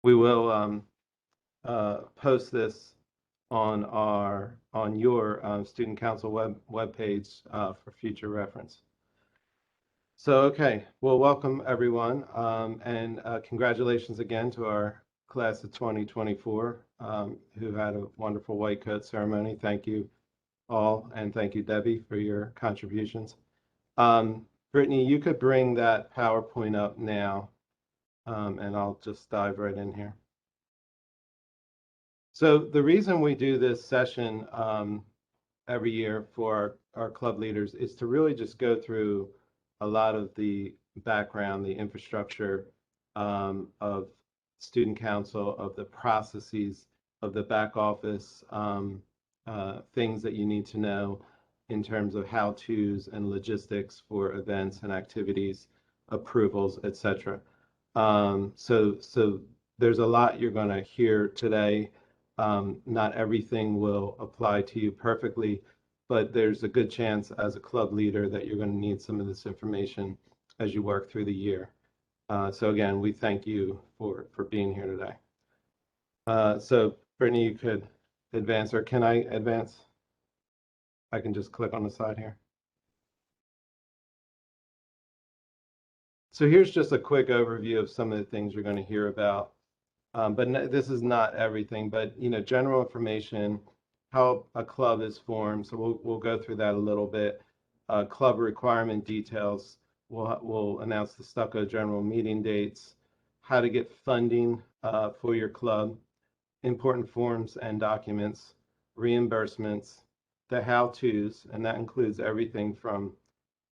We will post this on your student council webpage for future reference. So, okay, well, welcome everyone, and congratulations again to our class of 2024 who had a wonderful white coat ceremony. Thank you all, and thank you, Debbie, for your contributions. Brittany, you could bring that PowerPoint up now, and I'll just dive right in here. So the reason we do this session every year for our club leaders is to really just go through a lot of the background, the infrastructure of student council, of the processes, of the back office, things that you need to know in terms of how-tos and logistics for events and activities, approvals, etc. So there's a lot you're going to hear today. Not everything will apply to you perfectly, but there's a good chance as a club leader that you're going to need some of this information as you work through the year. So again, we thank you for being here today. So Brittany, you could advance, or can I advance? I can just click on the side here. So here's just a quick overview of some of the things you're going to hear about. But this is not everything, but general information, how a club is formed. So we'll go through that a little bit. Club requirement details. We'll announce the STUCO general meeting dates, how to get funding for your club, important forms and documents, reimbursements, the how-tos, and that includes everything from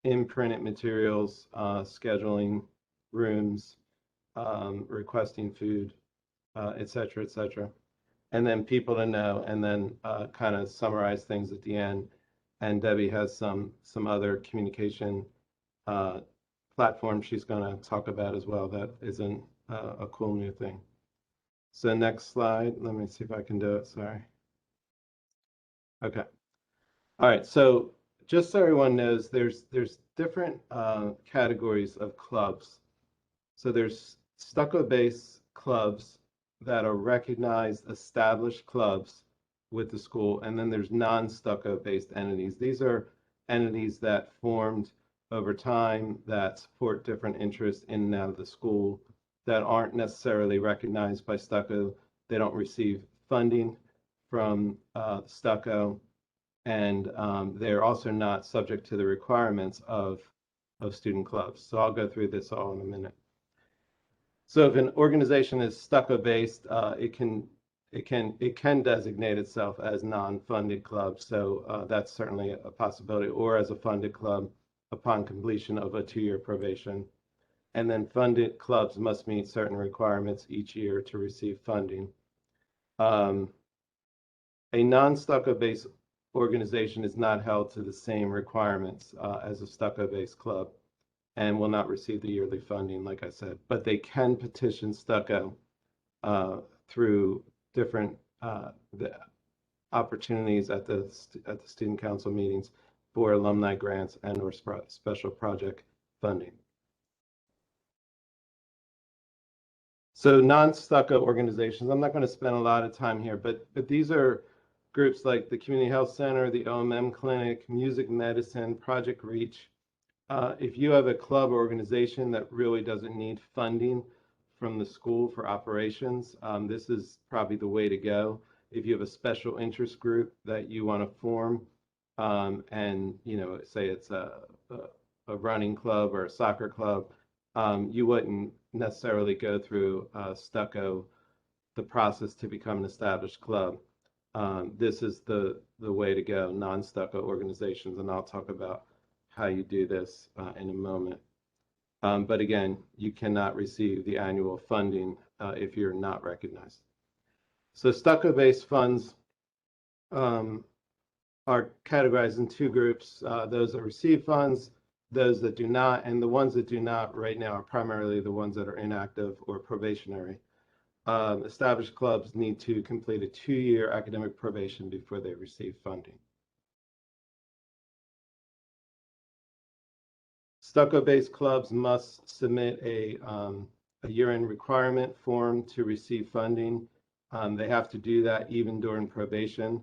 imprinted materials, scheduling rooms, requesting food, et cetera, et cetera. And then people to know, and then kind of summarize things at the end. And Debbie has some other communication platforms she's going to talk about as well. That isn't a cool new thing. So next slide. Let me see if I can do it. Sorry. Okay. All right. So just so everyone knows, there's different categories of clubs. So there's STUCO-based clubs that are recognized, established clubs with the school, and then there's non-STUCO-based entities. These are entities that formed over time that support different interests in and out of the school that aren't necessarily recognized by STUCO. They don't receive funding from STUCO, and they're also not subject to the requirements of student clubs. So I'll go through this all in a minute. So if an organization is STUCO-based, it can designate itself as non-funded club. So that's certainly a possibility, or as a funded club upon completion of a 2-year probation. And then funded clubs must meet certain requirements each year to receive funding. A non-STUCO-based organization is not held to the same requirements as a STUCO-based club, and will not receive the yearly funding, like I said. But they can petition STUCO through different the opportunities at the student council meetings for alumni grants and or special project funding. So non-STUCO organizations, I'm not going to spend a lot of time here, but these are groups like the Community Health Center, the OMM Clinic, Music Medicine, Project Reach. If you have a club or organization that really doesn't need funding from the school for operations, this is probably the way to go. If you have a special interest group that you want to form, and say it's a running club or a soccer club, you wouldn't necessarily go through STUCO, the process to become an established club. This is the way to go, non-STUCO organizations, and I'll talk about how you do this in a moment. But again, you cannot receive the annual funding if you're not recognized. So STUCO-based funds are categorized in 2 groups, those that receive funds, those that do not, and the ones that do not right now are primarily the ones that are inactive or probationary. Established clubs need to complete a 2-year academic probation before they receive funding. STUCO-based clubs must submit a a year-end requirement form to receive funding. They have to do that even during probation.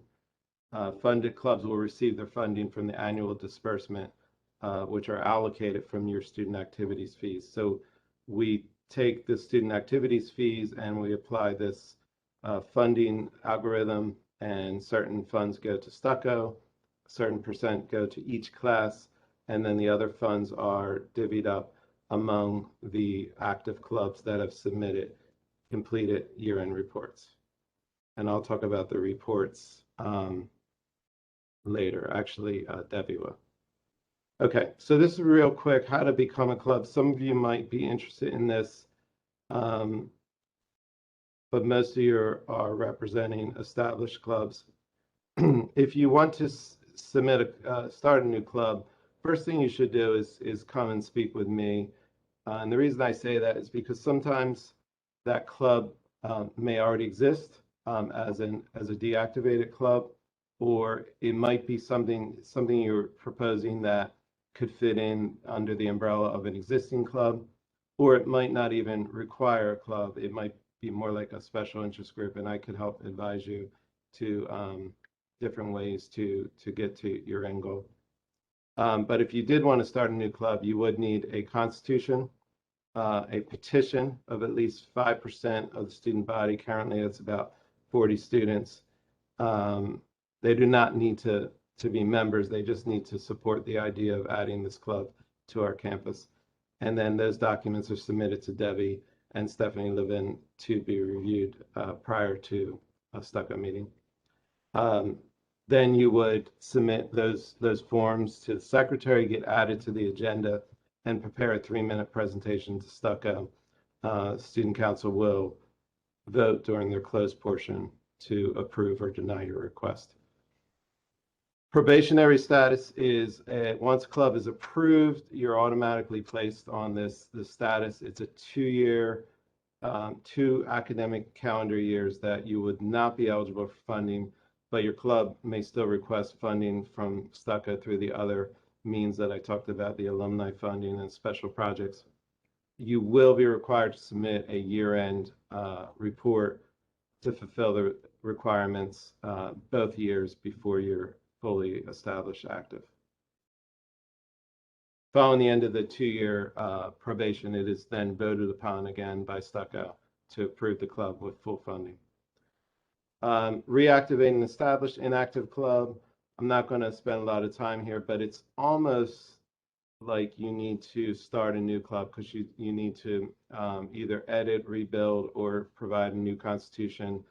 Funded clubs will receive their funding from the annual disbursement, which are allocated from your student activities fees. So we take the student activities fees and we apply this funding algorithm, and certain funds go to STUCO, a certain percent go to each class, and then the other funds are divvied up among the active clubs that have completed year-end reports. And I'll talk about the reports later. Actually, Debbie will. Okay, so this is real quick, how to become a club. Some of you might be interested in this, but most of you are representing established clubs. If you want to start a new club, first thing you should do is come and speak with me. And the reason I say that is because sometimes that club may already exist as a deactivated club, or it might be something you're proposing that could fit in under the umbrella of an existing club, or it might not even require a club. It might be more like a special interest group, and I could help advise you to different ways to get to your end goal. But if you did want to start a new club, you would need a constitution, a petition of at least 5% of the student body. Currently, it's about 40 students. They do not need to be members. They just need to support the idea of adding this club to our campus. And then those documents are submitted to Debbie and Stephanie Levin to be reviewed prior to a STUCO meeting. Then you would submit those forms to the secretary, get added to the agenda, and prepare a 3-minute presentation to STUCO. Student council will vote during their closed portion to approve or deny your request. Probationary status is once a club is approved, you're automatically placed on this status. It's a 2-year, 2 academic calendar years that you would not be eligible for funding, but your club may still request funding from STUCO through the other means that I talked about, the alumni funding and special projects. You will be required to submit a year-end report to fulfill the requirements both years before you're fully established active. Following the end of the 2-year probation, it is then voted upon again by STUCO to approve the club with full funding. Reactivating an established inactive club, I'm not going to spend a lot of time here, but it's almost like you need to start a new club because you need to either edit, rebuild, or provide a new constitution,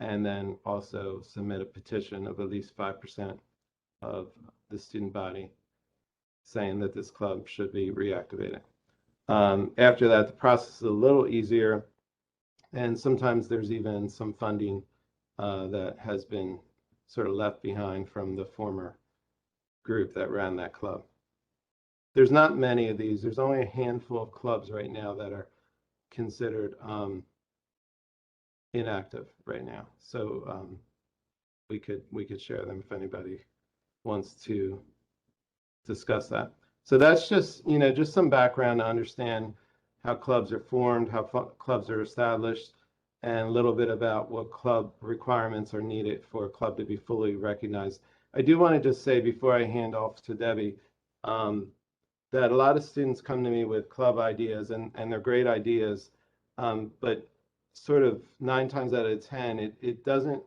and then also submit a petition of at least 5% of the student body saying that this club should be reactivated. After that, the process is a little easier, and sometimes there's even some funding that has been sort of left behind from the former group that ran that club. There's not many of these. There's only a handful of clubs right now that are considered inactive right now. So we could share them if anybody wants to discuss that. So that's just just some background to understand how clubs are formed, how clubs are established, and a little bit about what club requirements are needed for a club to be fully recognized. I do want to just say before I hand off to Debbie that a lot of students come to me with club ideas, and they're great ideas, but sort of 9 times out of 10, it doesn't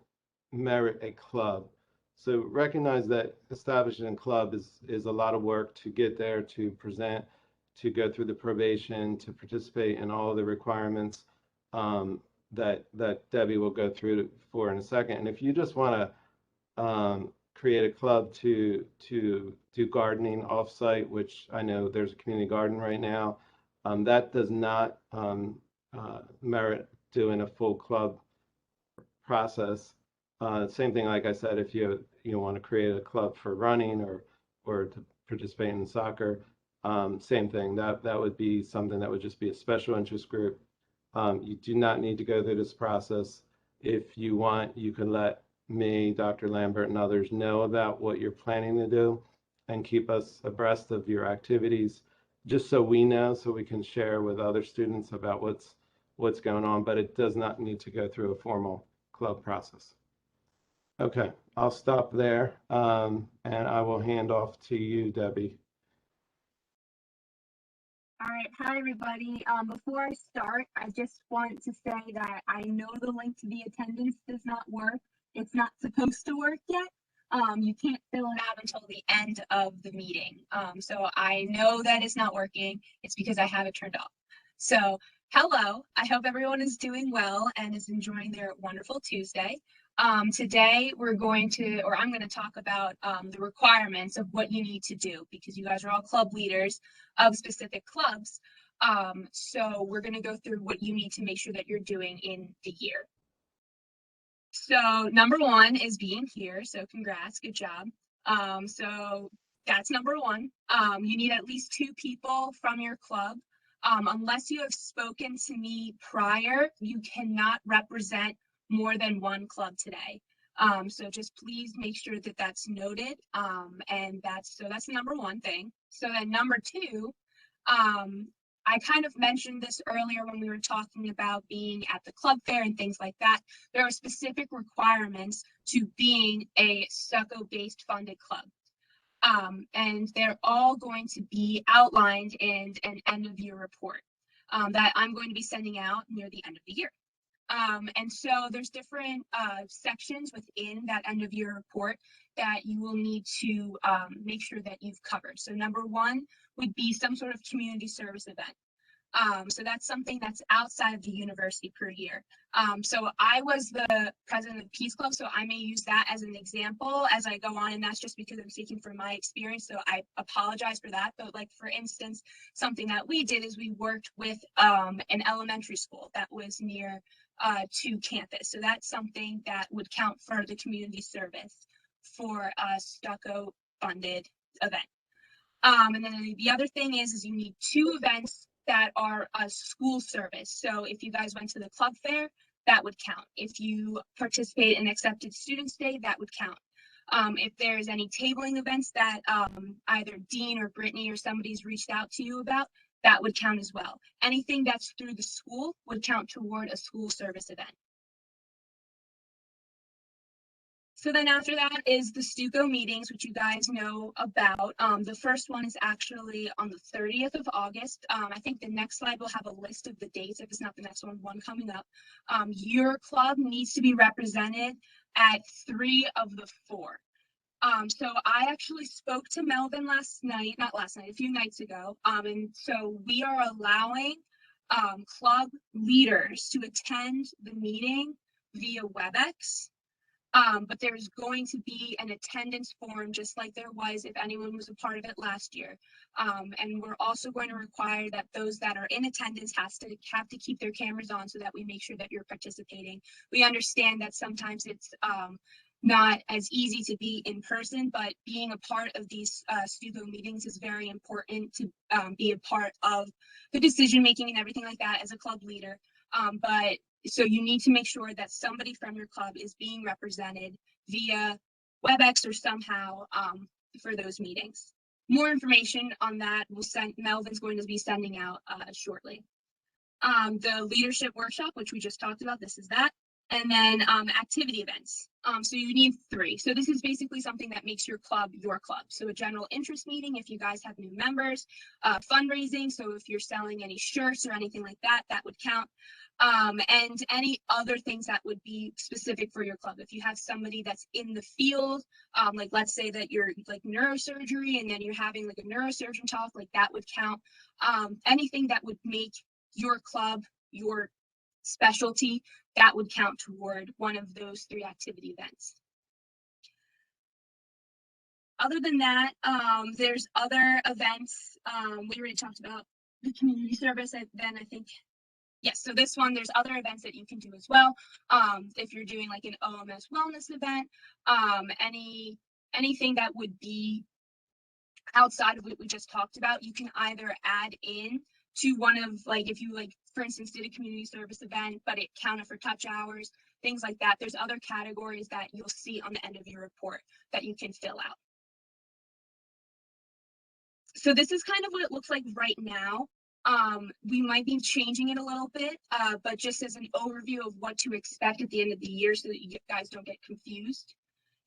merit a club. So recognize that establishing a club is a lot of work to get there, to present, to go through the probation, to participate in all of the requirements that Debbie will go through for in a second. And if you just want to create a club to do gardening offsite, which I know there's a community garden right now, that does not merit doing a full club process. Same thing, like I said, if you want to create a club for running or to participate in soccer, same thing. That would be something that would just be a special interest group. You do not need to go through this process. If you want, you can let me, Dr. Lambert, and others know about what you're planning to do and keep us abreast of your activities, just so we know, so we can share with other students about what's what's going on, but it does not need to go through a formal club process. Okay, I'll stop there, and I will hand off to you, Debbie. All right, hi everybody. Before I start, I just want to say that I know the link to the attendance does not work. It's not supposed to work yet. You can't fill it out until the end of the meeting. So I know that it's not working. It's because I have it turned off. So hello, I hope everyone is doing well and is enjoying their wonderful Tuesday. Today I'm going to talk about the requirements of what you need to do, because you guys are all club leaders of specific clubs. So we're going to go through what you need to make sure that you're doing in the year. So number one is being here. So congrats, good job. So that's number one. You need at least 2 people from your club. Unless you have spoken to me prior, you cannot represent more than 1 club today. So just please make sure that that's noted. And that's the number one thing. So then number 2, I kind of mentioned this earlier when we were talking about being at the club fair and things like that. There are specific requirements to being a STUCO-based funded club. And they're all going to be outlined in an end-of-year report that I'm going to be sending out near the end of the year. And so there's different sections within that end-of-year report that you will need to make sure that you've covered. So number 1 would be some sort of community service event. So that's something that's outside of the university per year. So I was the president of Peace Club, so I may use that as an example as I go on, and that's just because I'm speaking from my experience, so I apologize for that. But like, for instance, something that we did is we worked with an elementary school that was near to campus. So that's something that would count for the community service for a STUCO funded event. And then the other thing is you need 2 events that are a school service. So if you guys went to the club fair, that would count. If you participate in Accepted Students Day, that would count. If there's any tabling events that either Dean or Brittany or somebody's reached out to you about, that would count as well. Anything that's through the school would count toward a school service event. So then after that is the STUCO meetings, which you guys know about. The first one is actually on the 30th of August. I think the next slide will have a list of the dates, if it's not the next one coming up. Your club needs to be represented at 3 of the 4. So I actually spoke to Melvin a few nights ago. And so we are allowing club leaders to attend the meeting via WebEx. But there's going to be an attendance form, just like there was if anyone was a part of it last year. And we're also going to require that those that are in attendance have to keep their cameras on so that we make sure that you're participating. We understand that sometimes it's not as easy to be in person, but being a part of these STUCO meetings is very important to be a part of the decision making and everything like that as a club leader. So you need to make sure that somebody from your club is being represented via WebEx or somehow for those meetings. More information on that Melvin's going to be sending out shortly. The leadership workshop, which we just talked about, this is that. And then activity events. So you need 3. So this is basically something that makes your club your club. So a general interest meeting if you guys have new members, fundraising. So if you're selling any shirts or anything like that, that would count. And any other things that would be specific for your club. If you have somebody that's in the field, like let's say that you're like neurosurgery and then you're having like a neurosurgeon talk, like that would count. Anything that would make your club your specialty, that would count toward one of those 3 activity events. Other than that, there's other events. We already talked about the community service, then I think. Yes, so this one, there's other events that you can do as well. If you're doing like an OMS wellness event, anything that would be outside of what we just talked about, you can either add in to one of, like, if you, like, for instance, did a community service event, but it counted for touch hours, things like that. There's other categories that you'll see on the end of your report that you can fill out. So this is kind of what it looks like right now. We might be changing it a little bit, but just as an overview of what to expect at the end of the year so that you guys don't get confused.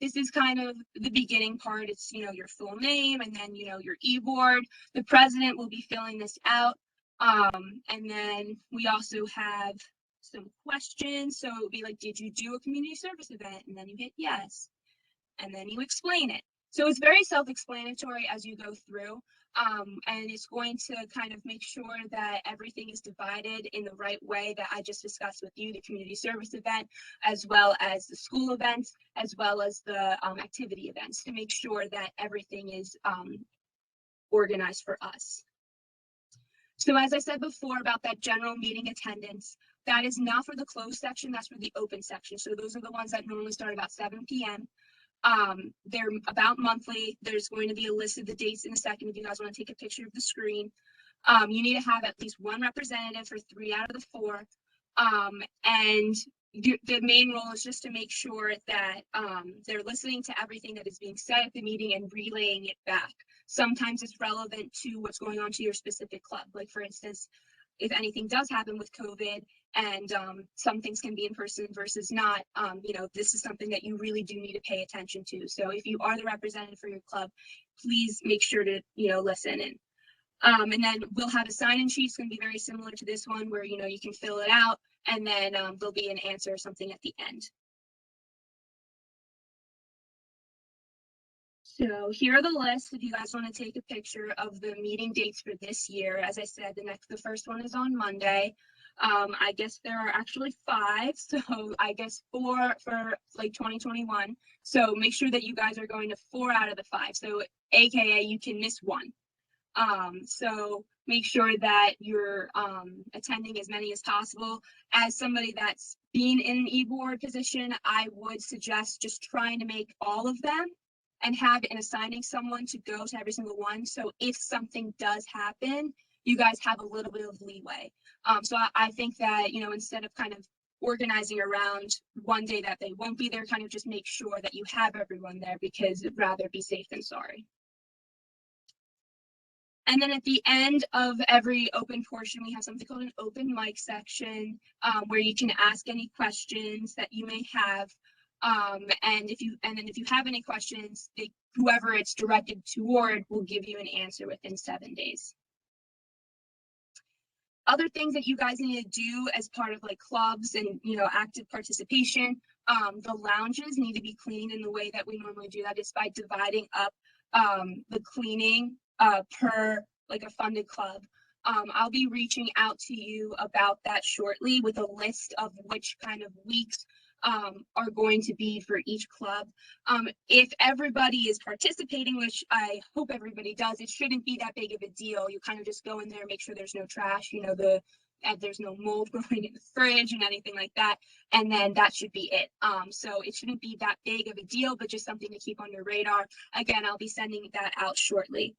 This is kind of the beginning part. It's, your full name and then, your e-board. The president will be filling this out. And then we also have some questions. So it would be like, did you do a community service event? And then you hit yes. And then you explain it. So it's very self-explanatory as you go through. And it's going to kind of make sure that everything is divided in the right way that I just discussed with you, the community service event, as well as the school events, as well as the activity events, to make sure that everything is organized for us. So as I said before about that general meeting attendance, that is not for the closed section, that's for the open section. So those are the ones that normally start about 7 p.m. They're about monthly. There's going to be a list of the dates in a second if you guys want to take a picture of the screen. You need to have at least one representative for 3 out of the 4. And the main role is just to make sure that they're listening to everything that is being said at the meeting and relaying it back. Sometimes it's relevant to what's going on to your specific club. Like, for instance, if anything does happen with COVID and some things can be in person versus not, this is something that you really do need to pay attention to. So if you are the representative for your club, please make sure to, listen. And then we'll have a sign-in sheet. It's going to be very similar to this one where, you can fill it out and then there'll be an answer or something at the end. So here are the lists if you guys want to take a picture of the meeting dates for this year. As I said, the first one is on Monday. I guess there are actually 5, so I guess 4 for like 2021. So make sure that you guys are going to 4 out of the 5. So AKA you can miss 1. So make sure that you're attending as many as possible. As somebody that's been in an e-board position, I would suggest just trying to make all of them and assigning someone to go to every single one. So if something does happen, you guys have a little bit of leeway. So I think that, instead of kind of organizing around one day that they won't be there, kind of just make sure that you have everyone there, because it'd rather be safe than sorry. And then at the end of every open portion, we have something called an open mic section, where you can ask any questions that you may have. And if you have any questions, whoever it's directed toward will give you an answer within 7 days. Other things that you guys need to do as part of like clubs and active participation, the lounges need to be cleaned in the way that we normally do that is by dividing up the cleaning per like a funded club. I'll be reaching out to you about that shortly with a list of which kind of weeks are going to be for each club. If everybody is participating, which I hope everybody does, it shouldn't be that big of a deal. You kind of just go in there, make sure there's no trash, there's no mold growing in the fridge and anything like that, and then that should be it. So it shouldn't be that big of a deal, but just something to keep on your radar. Again, I'll be sending that out shortly.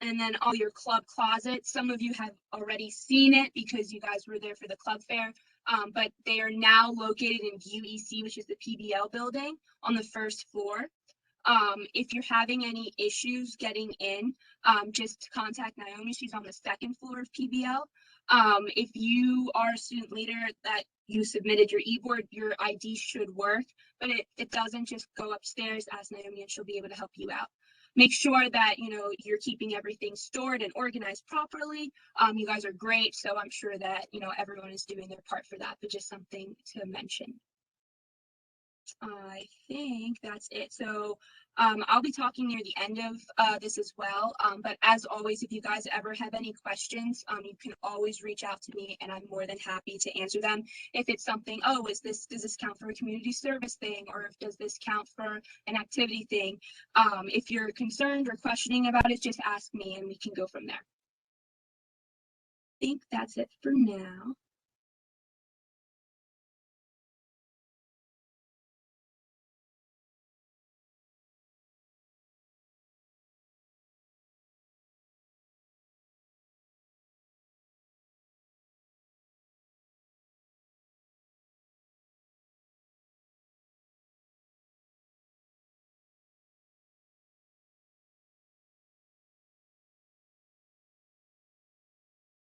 And then all your club closets, some of you have already seen it because you guys were there for the club fair, but they are now located in UEC, which is the PBL building on the first floor. If you're having any issues getting in, just contact Naomi. She's on the 2nd floor of PBL. If you are a student leader that you submitted your e-board, your ID should work, but it doesn't, just go upstairs, ask Naomi, and she'll be able to help you out. Make sure that, you're keeping everything stored and organized properly. You guys are great, so I'm sure that, everyone is doing their part for that, but just something to mention. I think that's it. So I'll be talking near the end of this as well. But as always, if you guys ever have any questions, you can always reach out to me and I'm more than happy to answer them. If it's something, does this count for a community service thing? Or does this count for an activity thing? If you're concerned or questioning about it, just ask me and we can go from there. I think that's it for now.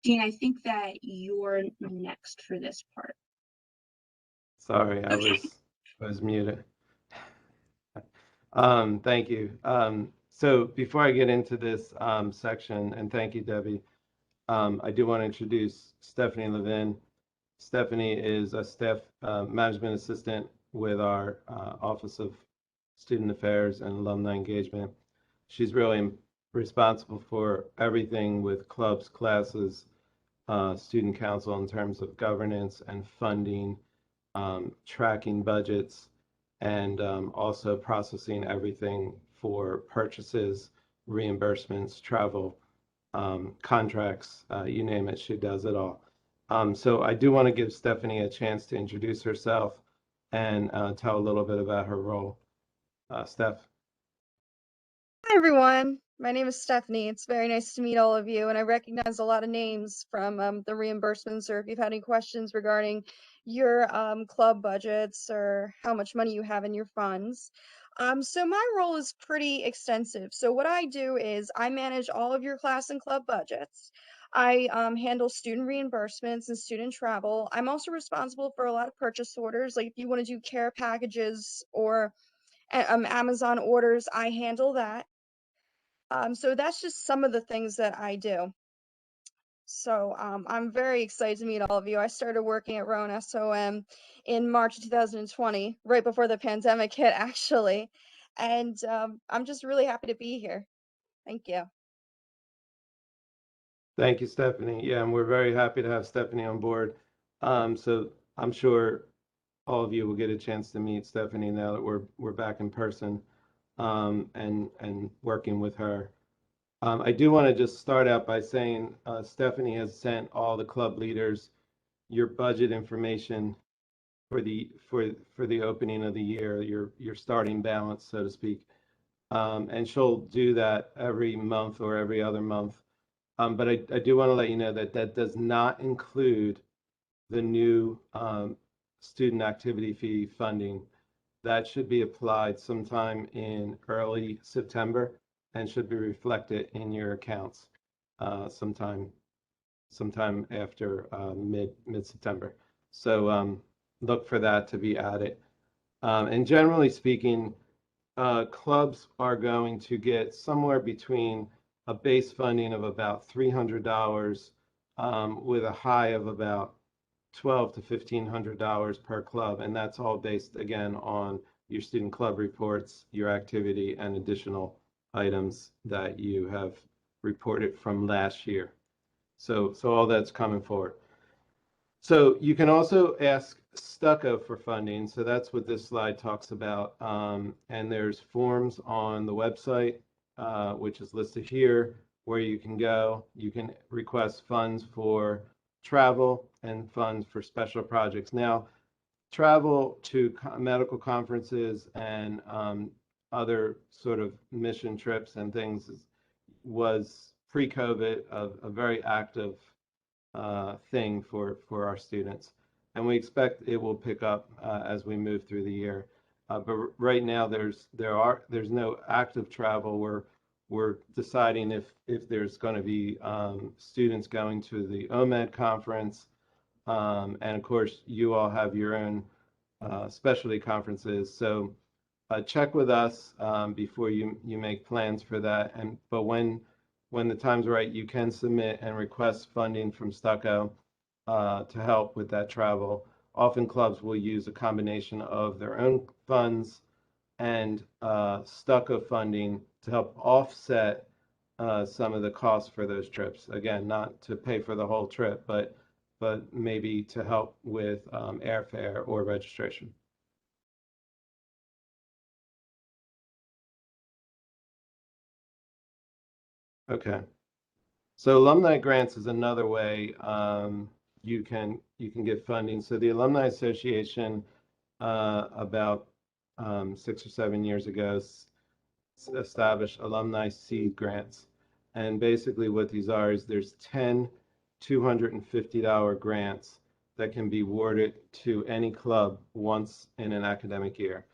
Jean, I think that you're next for this part. Sorry, I Okay. was muted. Thank you. So before I get into this section, and thank you, Debbie, I do want to introduce Stephanie Levin. Stephanie is a staff management assistant with our Office of Student Affairs and Alumni Engagement. She's really responsible for everything with clubs, classes, student council in terms of governance and funding, tracking budgets, and also processing everything for purchases, reimbursements, travel, contracts, you name it, she does it all. So I do want to give Stephanie a chance to introduce herself and tell a little bit about her role. Steph. Hi, everyone. My name is Stephanie. It's very nice to meet all of you, and I recognize a lot of names from the reimbursements, or if you've had any questions regarding your club budgets or how much money you have in your funds. So my role is pretty extensive. So what I do is I manage all of your class and club budgets. I handle student reimbursements and student travel. I'm also responsible for a lot of purchase orders, like if you want to do care packages or Amazon orders, I handle that. So that's just some of the things that I do. So I'm very excited to meet all of you. I started working at Rowan SOM in March of 2020, right before the pandemic hit, actually. And I'm just really happy to be here. Thank you. Thank you, Stephanie. Yeah, and we're very happy to have Stephanie on board. So I'm sure all of you will get a chance to meet Stephanie now that we're back in person and working with her. I do want to just start out by saying Stephanie has sent all the club leaders your budget information for the opening of the year, your starting balance, so to speak. And she'll do that every month or every other month. But I do want to let you know that that does not include the new student activity fee funding. That should be applied sometime in early September and should be reflected in your accounts sometime after mid-September. So look for that to be added. And generally speaking, clubs are going to get somewhere between a base funding of about $300 with a high of about $1,200 to $1,500 per club, and that's all based again on your student club reports, your activity, and additional items that you have reported from last year. So all that's coming forward. So you can also ask STUCO for funding. So that's what this slide talks about. And there's forms on the website, which is listed here, where you can go. You can request funds for travel and funds for special projects. Now, travel to medical conferences and other sort of mission trips and things was pre-COVID a very active thing for our students, and we expect it will pick up as we move through the year. But right now there's no active travel. We're deciding if there's going to be students going to the OMED conference, and of course you all have your own specialty conferences. So check with us before you make plans for that. But when the time's right, you can submit and request funding from STUCO to help with that travel. Often clubs will use a combination of their own funds and STUCO funding to help offset some of the costs for those trips. Again, not to pay for the whole trip, but maybe to help with airfare or registration. Okay. So alumni grants is another way you can get funding. So the Alumni Association about 6 or 7 years ago established alumni seed grants, and basically what these are is there's 10 $250 grants that can be awarded to any club once in an academic year.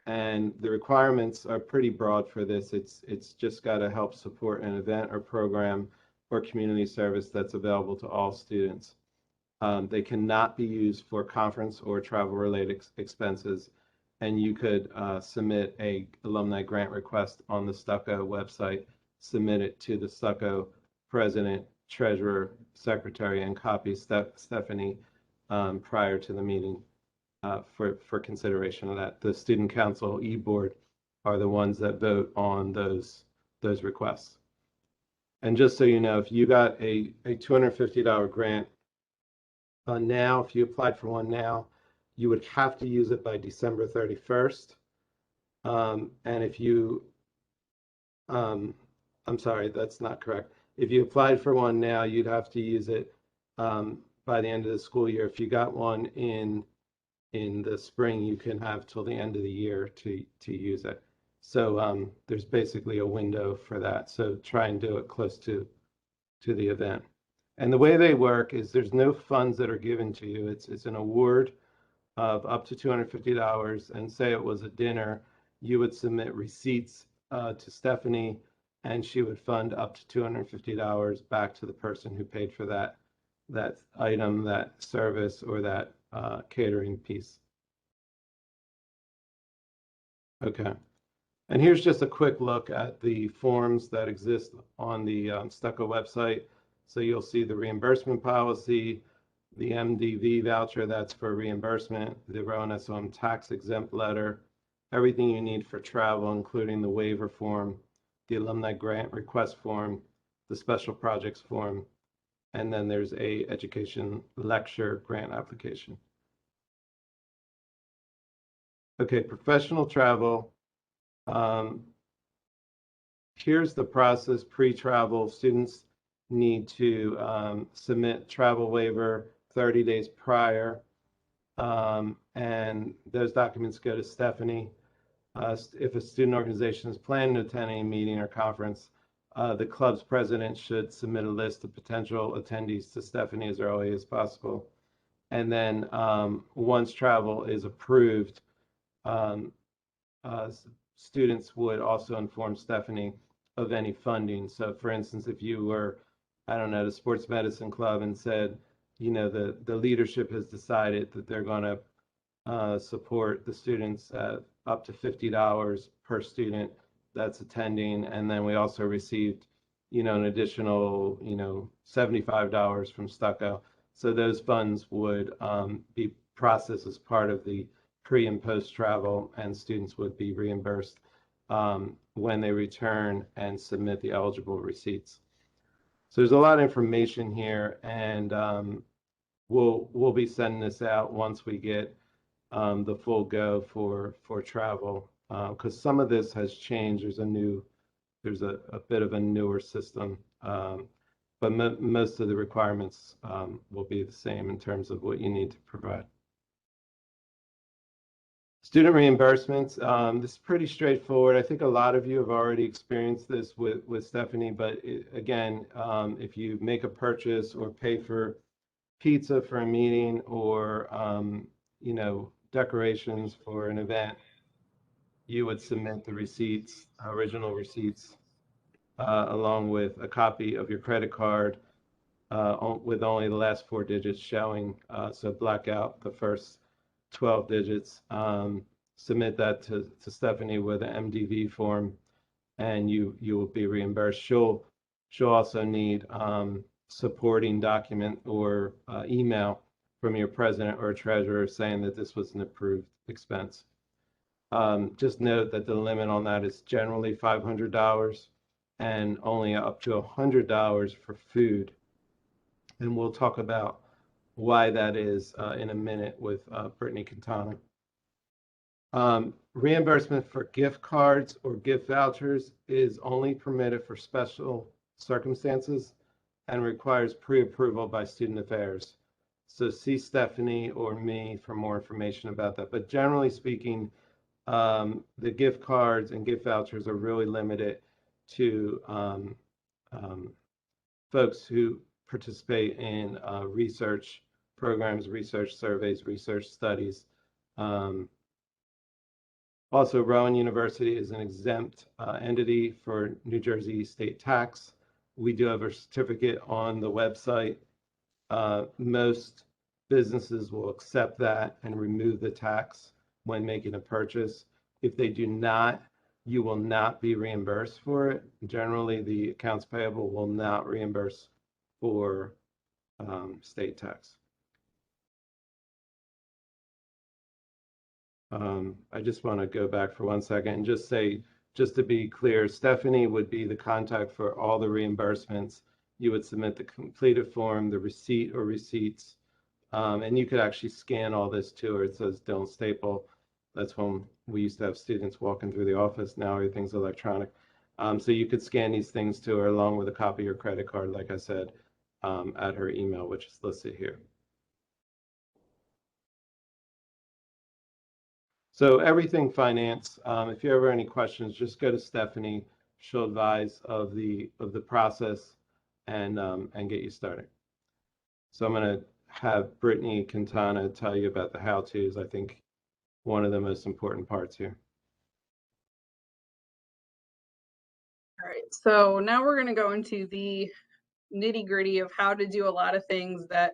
And the requirements are pretty broad for this. It's just got to help support an event or program or community service that's available to all students. They cannot be used for conference or travel-related expenses, and you could submit a alumni grant request on the STUCO website, submit it to the STUCO president, treasurer, secretary, and copy Stephanie prior to the meeting for consideration of that. The student council e-board are the ones that vote on those requests. And just so you know, if you got a $250 grant now, if you applied for one now, you would have to use it by December 31st. And if you, I'm sorry, that's not correct. If you applied for one now, you'd have to use it by the end of the school year. If you got one in the spring, you can have till the end of the year to use it. So there's basically a window for that. So try and do it close to the event. And the way they work is there's no funds that are given to you. It's an award of up to $250. And say it was a dinner, you would submit receipts to Stephanie, and she would fund up to $250 back to the person who paid for that item, that service, or that catering piece. Okay. And here's just a quick look at the forms that exist on the STUCO website. So you'll see the reimbursement policy, the MDV voucher, that's for reimbursement, the Rowan SOM tax exempt letter, everything you need for travel, including the waiver form, the alumni grant request form, the special projects form, and then there's a education lecture grant application. Okay, professional travel. Here's the process pre-travel. Students need to submit travel waiver 30 days prior, and those documents go to Stephanie. If a student organization is planning to attend a meeting or conference, the club's president should submit a list of potential attendees to Stephanie as early as possible. And then once travel is approved, students would also inform Stephanie of any funding. So for instance, if you were, I don't know, the sports medicine club and said, you know, the leadership has decided that they're going to support the students at up to $50 per student that's attending. And then we also received, you know, an additional, you know, $75 from STUCO. So those funds would be processed as part of the pre and post travel, and students would be reimbursed when they return and submit the eligible receipts. So there's a lot of information here, and we'll be sending this out once we get the full go for travel, because some of this has changed. There's a bit of a newer system, but most of the requirements will be the same in terms of what you need to provide. Student reimbursements, this is pretty straightforward. I think a lot of you have already experienced this with Stephanie, but again, if you make a purchase or pay for pizza for a meeting or, you know, decorations for an event, you would submit the receipts, original receipts, along with a copy of your credit card with only the last 4 digits showing, so black out the first 12 digits, submit that to Stephanie with an MDV form, and you will be reimbursed. She'll also need supporting document or email from your president or treasurer saying that this was an approved expense. Just note that the limit on that is generally $500 and only up to $100 for food. And we'll talk about why that is in a minute with Brittany Quintana. Reimbursement for gift cards or gift vouchers is only permitted for special circumstances and requires pre-approval by student affairs. So see Stephanie or me for more information about that. But generally speaking, the gift cards and gift vouchers are really limited to folks who participate in research programs, research surveys, research studies. Also, Rowan University is an exempt entity for New Jersey state tax, we do have a certificate on the website. Most businesses will accept that and remove the tax when making a purchase. If they do not, you will not be reimbursed for it. Generally, the accounts payable will not reimburse for state tax. I just want to go back for 1 second and just say, just to be clear, Stephanie would be the contact for all the reimbursements. You would submit the completed form, the receipt or receipts, and you could actually scan all this to her. It says don't staple. That's when we used to have students walking through the office. Now everything's electronic. So you could scan these things to her along with a copy of your credit card, like I said, at her email, which is listed here. So everything finance, if you ever have any questions, just go to Stephanie. She'll advise of the process and get you started. So I'm going to have Brittany Quintana tell you about the how-tos. I think one of the most important parts here. All right, so now we're going to go into the nitty-gritty of how to do a lot of things that,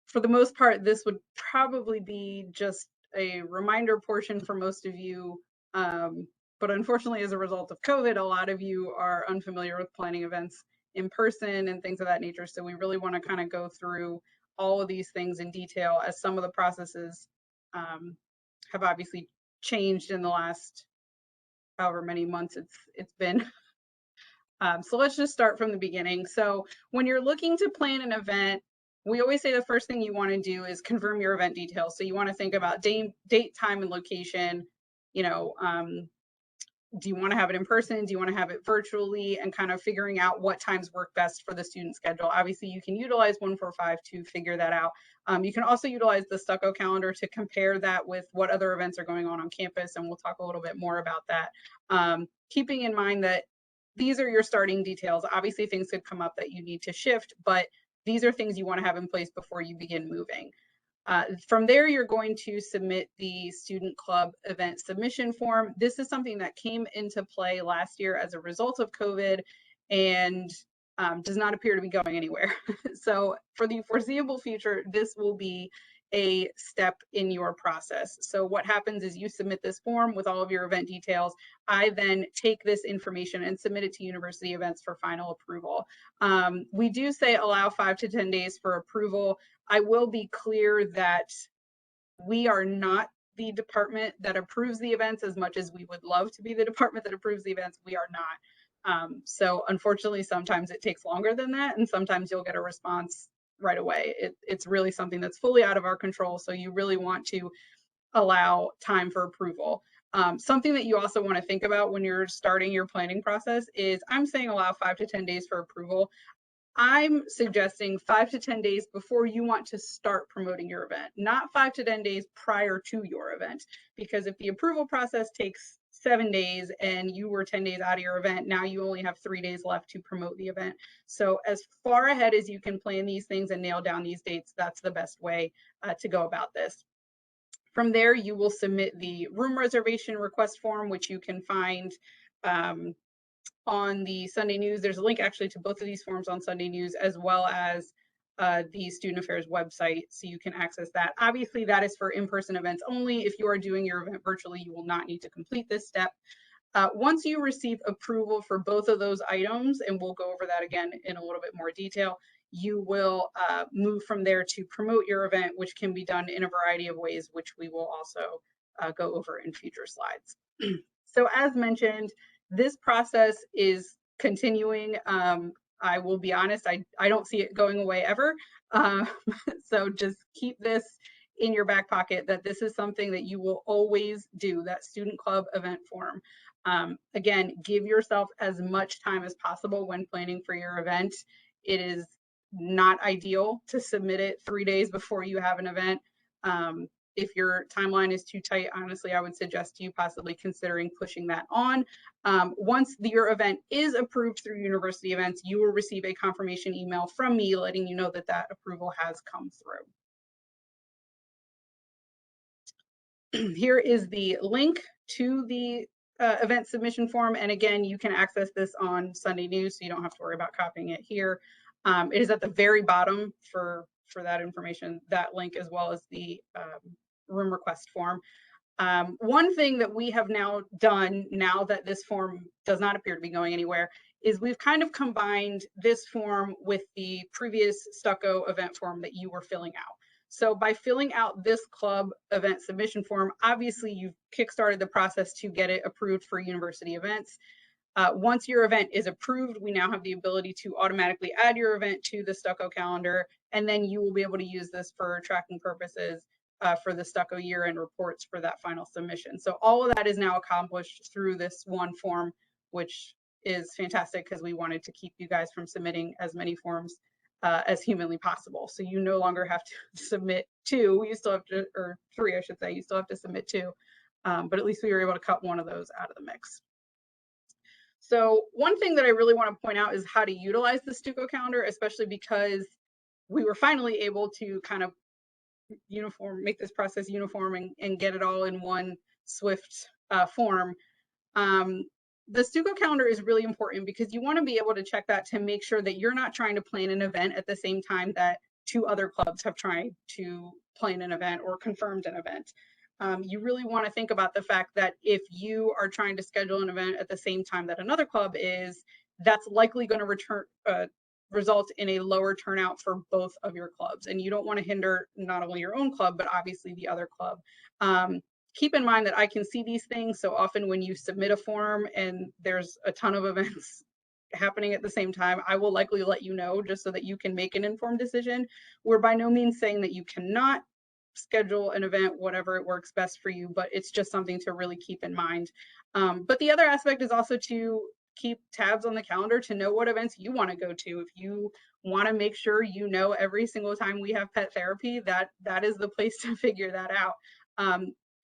for the most part, this would probably be just a reminder portion for most of you. But unfortunately, as a result of COVID, a lot of you are unfamiliar with planning events in person and things of that nature. So we really want to kind of go through all of these things in detail, as some of the processes have obviously changed in the last however many months it's been. So let's just start from the beginning. So when you're looking to plan an event, we always say the first thing you want to do is confirm your event details. So you want to think about date, time, and location. You know, do you want to have it in person? Do you want to have it virtually? And kind of figuring out what times work best for the student schedule. Obviously, you can utilize 145 to figure that out. You can also utilize the STUCO calendar to compare that with what other events are going on campus, and we'll talk a little bit more about that. Keeping in mind that these are your starting details. Obviously, things could come up that you need to shift, but these are things you want to have in place before you begin moving. From there, you're going to submit the student club event submission form. This is something that came into play last year as a result of COVID and does not appear to be going anywhere. So for the foreseeable future, this will be a step in your process. So what happens is you submit this form with all of your event details. I then take this information and submit it to University Events for final approval. We do say allow 5 to 10 days for approval. I will be clear that we are not the department that approves the events as much as we would love to be the department that approves the events. We are not. So unfortunately, sometimes it takes longer than that, and sometimes you'll get a response right away. It's really something that's fully out of our control. So you really want to allow time for approval. Something that you also want to think about when you're starting your planning process is, I'm saying allow 5 to 10 days for approval. I'm suggesting 5 to 10 days before you want to start promoting your event, not 5 to 10 days prior to your event. Because if the approval process takes 7 days and you were 10 days out of your event, now you only have 3 days left to promote the event. So as far ahead as you can plan these things and nail down these dates, that's the best way to go about this. From there, you will submit the room reservation request form, which you can find on the Sunday News. There's a link actually to both of these forms on Sunday News, as well as the Student Affairs website, so you can access that. Obviously, that is for in-person events only. If you are doing your event virtually, you will not need to complete this step. Once you receive approval for both of those items, and we'll go over that again in a little bit more detail, you will move from there to promote your event, which can be done in a variety of ways, which we will also go over in future slides. So as mentioned, this process is continuing. I will be honest, I don't see it going away ever. So just keep this in your back pocket, that this is something that you will always do, that student club event form. Again, give yourself as much time as possible when planning for your event. It is not ideal to submit it 3 days before you have an event. If your timeline is too tight, honestly, I would suggest you possibly considering pushing that on. Once your event is approved through University Events, you will receive a confirmation email from me letting you know that that approval has come through. Here is the link to the event submission form. And again, you can access this on Sunday News, so you don't have to worry about copying it here. It is at the very bottom for that information, that link, as well as the room request form. One thing that we have now done, now that this form does not appear to be going anywhere, is we've kind of combined this form with the previous STUCO event form that you were filling out. So by filling out this club event submission form, obviously you've kickstarted the process to get it approved for university events. Once your event is approved, we now have the ability to automatically add your event to the STUCO calendar, and then you will be able to use this for tracking purposes for the STUCO year-end reports for that final submission. So all of that is now accomplished through this one form, which is fantastic because we wanted to keep you guys from submitting as many forms as humanly possible. So you no longer have to submit 2, you still have to, or 3, I should say, you still have to submit 2, but at least we were able to cut one of those out of the mix. So one thing that I really want to point out is how to utilize the STUCO calendar, especially because we were finally able to kind of make this process uniform and get it all in one swift form. The STUCO calendar is really important because you want to be able to check that to make sure that you're not trying to plan an event at the same time that 2 other clubs have tried to plan an event or confirmed an event. You really want to think about the fact that if you are trying to schedule an event at the same time that another club is, that's likely going to result in a lower turnout for both of your clubs. And you don't want to hinder not only your own club, but obviously the other club. Keep in mind that I can see these things. So often when you submit a form and there's a ton of events happening at the same time, I will likely let you know just so that you can make an informed decision. We're by no means saying that you cannot schedule an event, whatever it works best for you, but it's just something to really keep in mind. But the other aspect is also to keep tabs on the calendar to know what events you want to go to. If you want to make sure you know every single time we have pet therapy, that is the place to figure that out.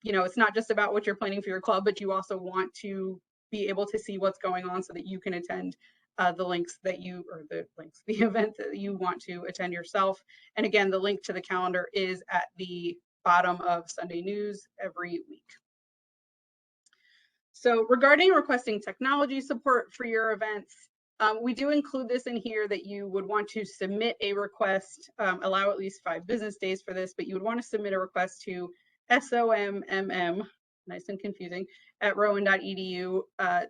You know, it's not just about what you're planning for your club, but you also want to be able to see what's going on so that you can attend the event that you want to attend yourself. And again, the link to the calendar is at the bottom of Sunday News every week. So regarding requesting technology support for your events, we do include this in here that you would want to submit a request, allow at least 5 business days for this, but you would want to submit a request to SOMMM, nice and confusing, at rowan.edu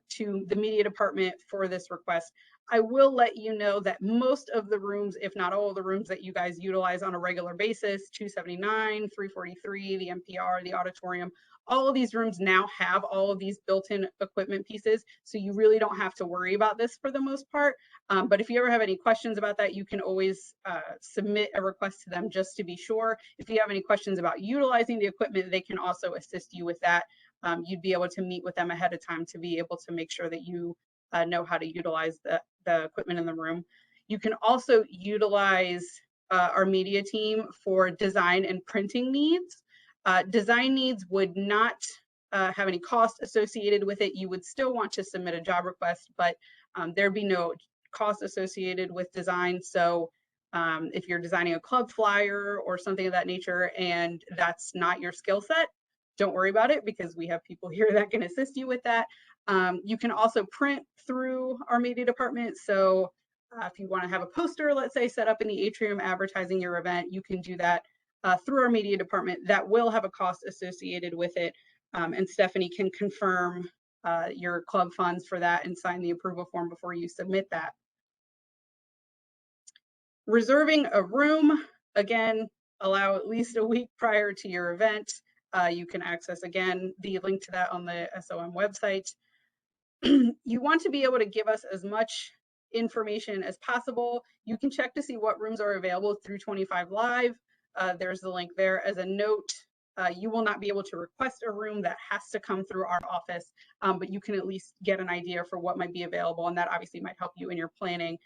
to the media department for this request. I will let you know that most of the rooms, if not all of the rooms that you guys utilize on a regular basis, 279, 343, the NPR, the auditorium, all of these rooms now have all of these built-in equipment pieces, so you really don't have to worry about this for the most part. But if you ever have any questions about that, you can always submit a request to them just to be sure. If you have any questions about utilizing the equipment, they can also assist you with that. You'd be able to meet with them ahead of time to be able to make sure that you know how to utilize the equipment in the room. You can also utilize our media team for design and printing needs. Design needs would not have any cost associated with it. You would still want to submit a job request, but there'd be no cost associated with design. So if you're designing a club flyer or something of that nature and that's not your skill set, don't worry about it because we have people here that can assist you with that. You can also print through our media department. So if you want to have a poster, let's say, set up in the atrium advertising your event, you can do that through our media department. That will have a cost associated with it. And Stephanie can confirm your club funds for that and sign the approval form before you submit that. Reserving a room, again, allow at least a week prior to your event. You can access, again, the link to that on the SOM website. You want to be able to give us as much information as possible. You can check to see what rooms are available through 25 Live. There's the link there. As a note, you will not be able to request a room that has to come through our office, but you can at least get an idea for what might be available, and that obviously might help you in your planning.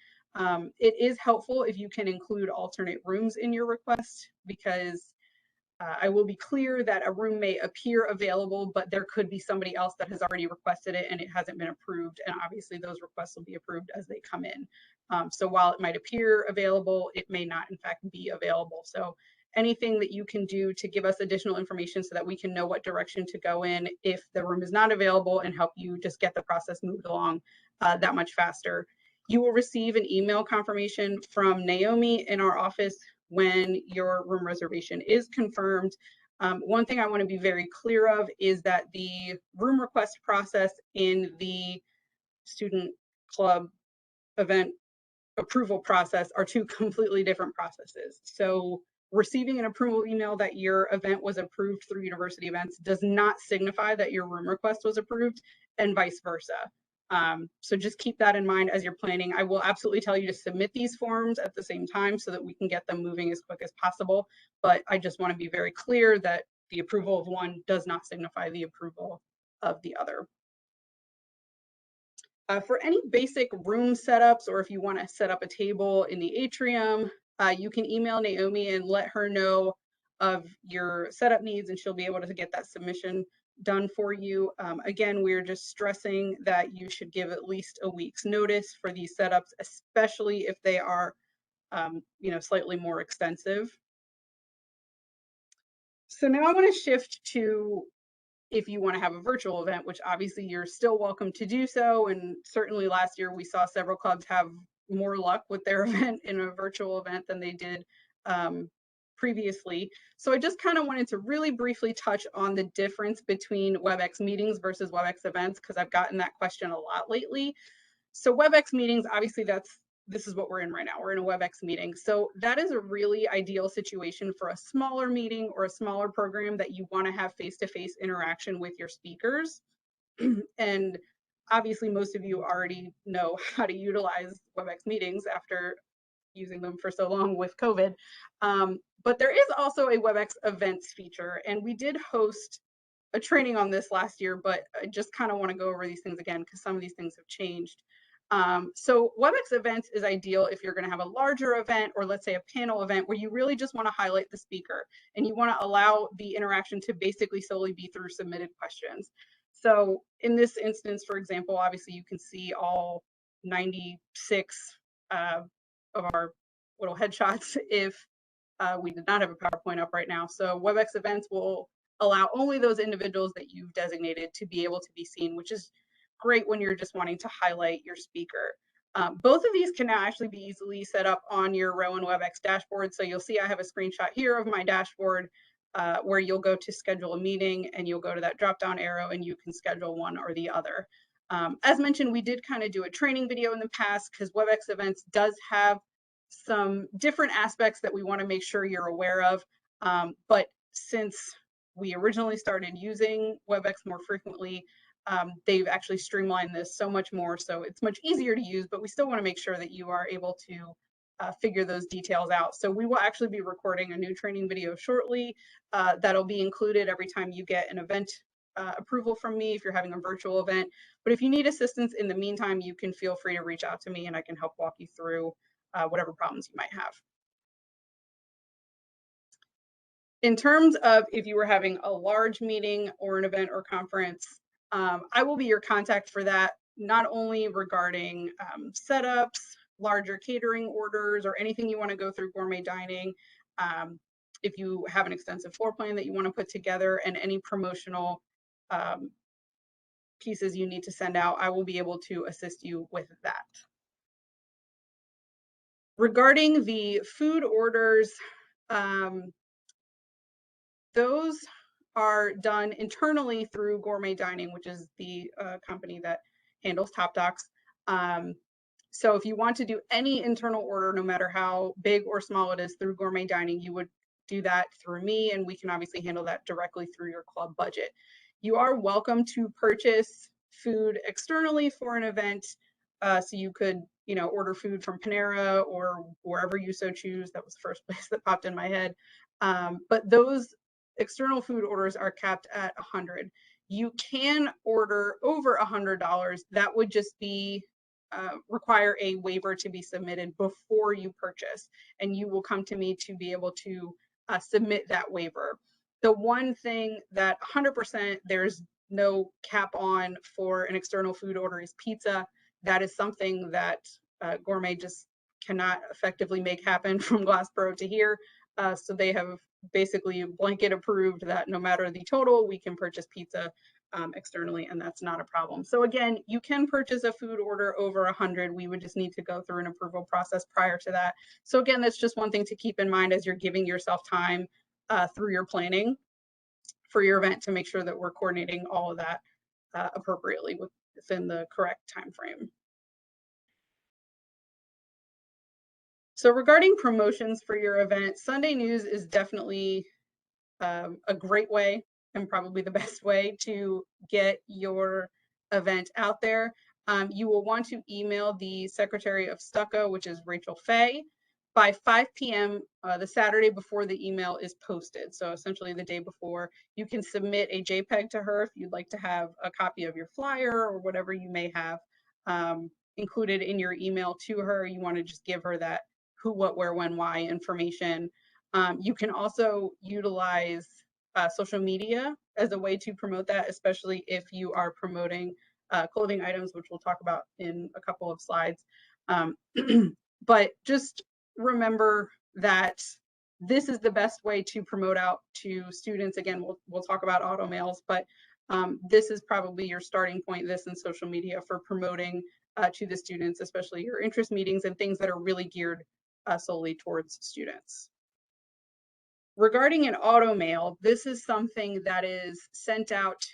It is helpful if you can include alternate rooms in your request, because I will be clear that a room may appear available, but there could be somebody else that has already requested it and it hasn't been approved. And obviously those requests will be approved as they come in. So while it might appear available, it may not in fact be available. So anything that you can do to give us additional information so that we can know what direction to go in if the room is not available, and help you just get the process moved along that much faster. You will receive an email confirmation from Naomi in our office when your room reservation is confirmed. One thing I want to be very clear of is that the room request process in the student club event approval process are two completely different processes. So receiving an approval email that your event was approved through University Events does not signify that your room request was approved, and vice versa. So just keep that in mind as you're planning. I will absolutely tell you to submit these forms at the same time so that we can get them moving as quick as possible. But I just want to be very clear that the approval of one does not signify the approval of the other. For any basic room setups, or if you want to set up a table in the atrium, you can email Naomi and let her know of your setup needs, and she'll be able to get that submission done for you. Again, we're just stressing that you should give at least a week's notice for these setups, especially if they are slightly more extensive. So now I want to shift to if you want to have a virtual event, which obviously you're still welcome to do so. And certainly last year we saw several clubs have more luck with their event in a virtual event than they did previously. So I just kind of wanted to really briefly touch on the difference between WebEx meetings versus WebEx events, because I've gotten that question a lot lately. So WebEx meetings, obviously this is what we're in right now. We're in a WebEx meeting. So that is a really ideal situation for a smaller meeting or a smaller program that you want to have face-to-face interaction with your speakers. And obviously most of you already know how to utilize WebEx meetings after using them for so long with COVID. But there is also a WebEx events feature, and we did host a training on this last year, but I just kind of want to go over these things again because some of these things have changed. So WebEx events is ideal if you're going to have a larger event, or let's say a panel event where you really just want to highlight the speaker and you want to allow the interaction to basically solely be through submitted questions. So in this instance, for example, obviously you can see all 96 of our little headshots if we did not have a PowerPoint up right now. So WebEx events will allow only those individuals that you've designated to be able to be seen, which is great when you're just wanting to highlight your speaker. Both of these can now actually be easily set up on your Rowan WebEx dashboard. So you'll see I have a screenshot here of my dashboard where you'll go to schedule a meeting and you'll go to that drop-down arrow and you can schedule one or the other. As mentioned, we did kind of do a training video in the past because WebEx events does have some different aspects that we want to make sure you're aware of. But since we originally started using WebEx more frequently, they've actually streamlined this so much more, so it's much easier to use, but we still want to make sure that you are able to figure those details out. So we will actually be recording a new training video shortly that'll be included every time you get an event approval from me if you're having a virtual event. But if you need assistance in the meantime, you can feel free to reach out to me and I can help walk you through whatever problems you might have. In terms of if you were having a large meeting or an event or conference, I will be your contact for that, not only regarding setups, larger catering orders, or anything you want to go through gourmet dining. If you have an extensive floor plan that you want to put together and any promotional pieces you need to send out, I will be able to assist you with that. Regarding the food orders, those are done internally through Gourmet Dining, which is the company that handles Top Docs. So if you want to do any internal order, no matter how big or small it is through Gourmet Dining, you would do that through me, and we can obviously handle that directly through your club budget. You are welcome to purchase food externally for an event. So you could, order food from Panera or wherever you so choose. That was the first place that popped in my head. But those external food orders are capped at $100. You can order over $100. That would just be require a waiver to be submitted before you purchase, and you will come to me to be able to submit that waiver. The one thing that 100% there's no cap on for an external food order is pizza. That is something that Gourmet just cannot effectively make happen from Glassboro to here. So they have basically blanket approved that no matter the total, we can purchase pizza externally, and that's not a problem. So again, you can purchase a food order over 100. We would just need to go through an approval process prior to that. So again, that's just one thing to keep in mind as you're giving yourself time through your planning for your event to make sure that we're coordinating all of that appropriately within the correct time frame. So regarding promotions for your event, Sunday News is definitely a great way and probably the best way to get your event out there. You will want to email the Secretary of STUCO, which is Rachel Fay, by 5 p.m. The Saturday before the email is posted. So essentially the day before, you can submit a JPEG to her if you'd like to have a copy of your flyer or whatever you may have included in your email to her. You want to just give her that who, what, where, when, why information. You can also utilize social media as a way to promote that, especially if you are promoting clothing items, which we'll talk about in a couple of slides. But just remember that this is the best way to promote out to students. Again, we'll talk about auto mails, but this is probably your starting point, this and social media, for promoting to the students, especially your interest meetings and things that are really geared solely towards students. Regarding an auto mail, this is something that is sent out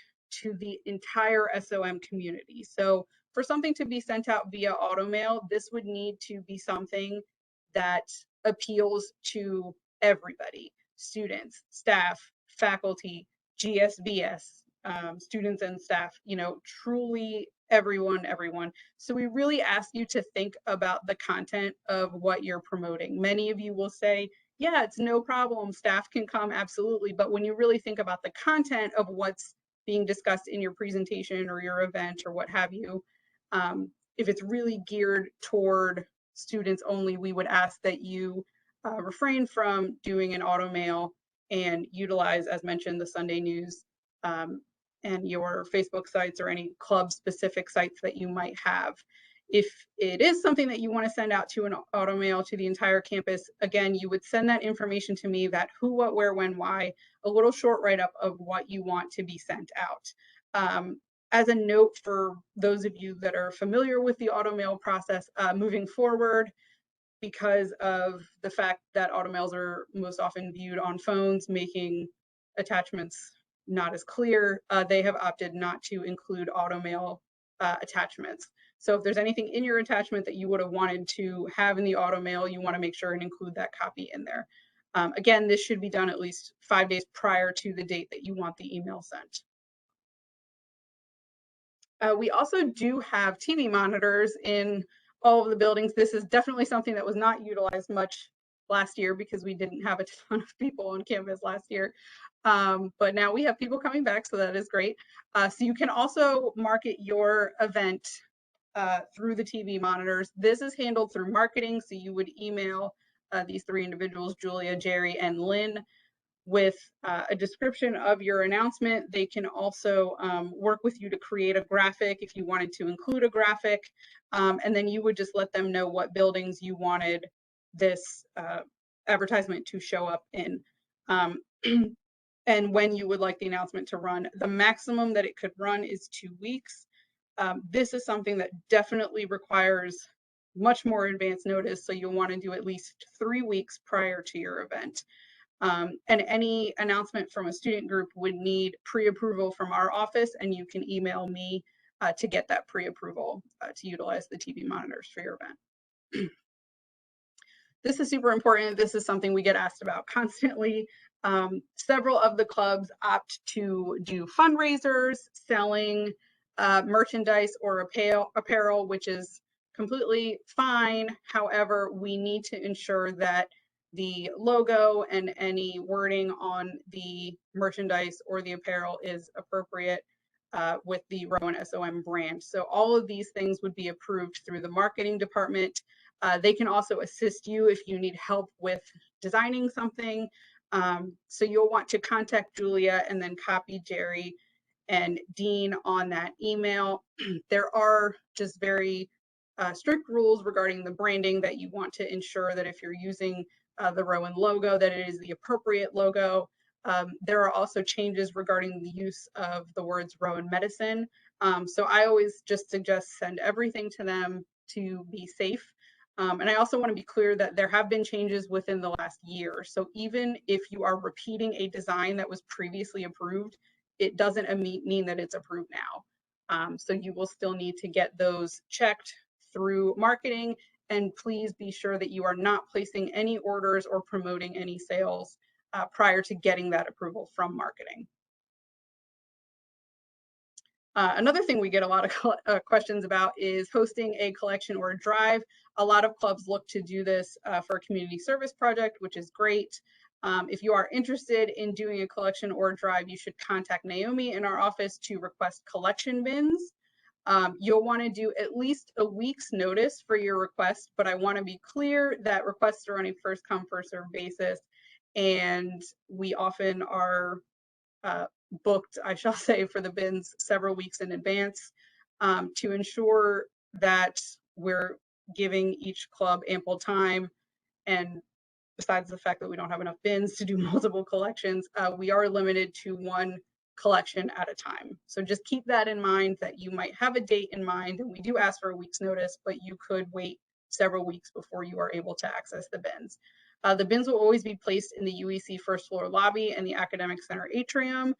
to the entire SOM community. So for something to be sent out via auto mail, this would need to be something that appeals to everybody: students, staff, faculty, GSBS, students and staff, truly everyone. So we really ask you to think about the content of what you're promoting. Many of you will say, yeah, it's no problem, staff can come, absolutely. But when you really think about the content of what's being discussed in your presentation or your event or what have you, if it's really geared toward students only, we would ask that you refrain from doing an auto mail and utilize, as mentioned, the Sunday News and your Facebook sites or any club specific sites that you might have. If it is something that you want to send out to an auto mail to the entire campus, again, you would send that information to me, that who, what, where, when, why, a little short write-up of what you want to be sent out. As a note for those of you that are familiar with the auto mail process, moving forward, because of the fact that auto mails are most often viewed on phones, making attachments not as clear, they have opted not to include auto mail attachments. So if there's anything in your attachment that you would have wanted to have in the auto mail, you want to make sure and include that copy in there. Again, this should be done at least 5 days prior to the date that you want the email sent. We also do have TV monitors in all of the buildings. This is definitely something that was not utilized much last year because we didn't have a ton of people on campus last year. But now we have people coming back, so that is great. So you can also market your event through the TV monitors. This is handled through marketing, so you would email these 3 individuals, Julia, Jerry, and Lynn, with a description of your announcement. They can also work with you to create a graphic if you wanted to include a graphic, and then you would just let them know what buildings you wanted this advertisement to show up in. And when you would like the announcement to run. The maximum that it could run is 2 weeks. This is something that definitely requires much more advance notice, so you'll want to do at least 3 weeks prior to your event. And any announcement from a student group would need pre-approval from our office, and you can email me to get that pre-approval to utilize the TV monitors for your event. This is super important. This is something we get asked about constantly. Several of the clubs opt to do fundraisers, selling merchandise or apparel, which is completely fine. However, we need to ensure that the logo and any wording on the merchandise or the apparel is appropriate with the Rowan SOM brand. So all of these things would be approved through the marketing department. They can also assist you if you need help with designing something. So you'll want to contact Julia and then copy Jerry and Dean on that email. There are just very strict rules regarding the branding that you want to ensure that if you're using the Rowan logo, that it is the appropriate logo. There are also changes regarding the use of the words Rowan Medicine. So I always just suggest send everything to them to be safe. And I also want to be clear that there have been changes within the last year. So even if you are repeating a design that was previously approved, it doesn't mean that it's approved now. So you will still need to get those checked through marketing, and please be sure that you are not placing any orders or promoting any sales prior to getting that approval from marketing. Another thing we get a lot of questions about is hosting a collection or a drive. A lot of clubs look to do this for a community service project, which is great. If you are interested in doing a collection or a drive, you should contact Naomi in our office to request collection bins. You'll want to do at least a week's notice for your request, but I want to be clear that requests are on a first come, first served basis, and we often are booked, I shall say, for the bins several weeks in advance to ensure that we're giving each club ample time. And besides the fact that we don't have enough bins to do multiple collections, we are limited to one collection at a time. So just keep that in mind, that you might have a date in mind, and we do ask for a week's notice, but you could wait several weeks before you are able to access the bins. The bins will always be placed in the UEC first floor lobby and the Academic Center atrium.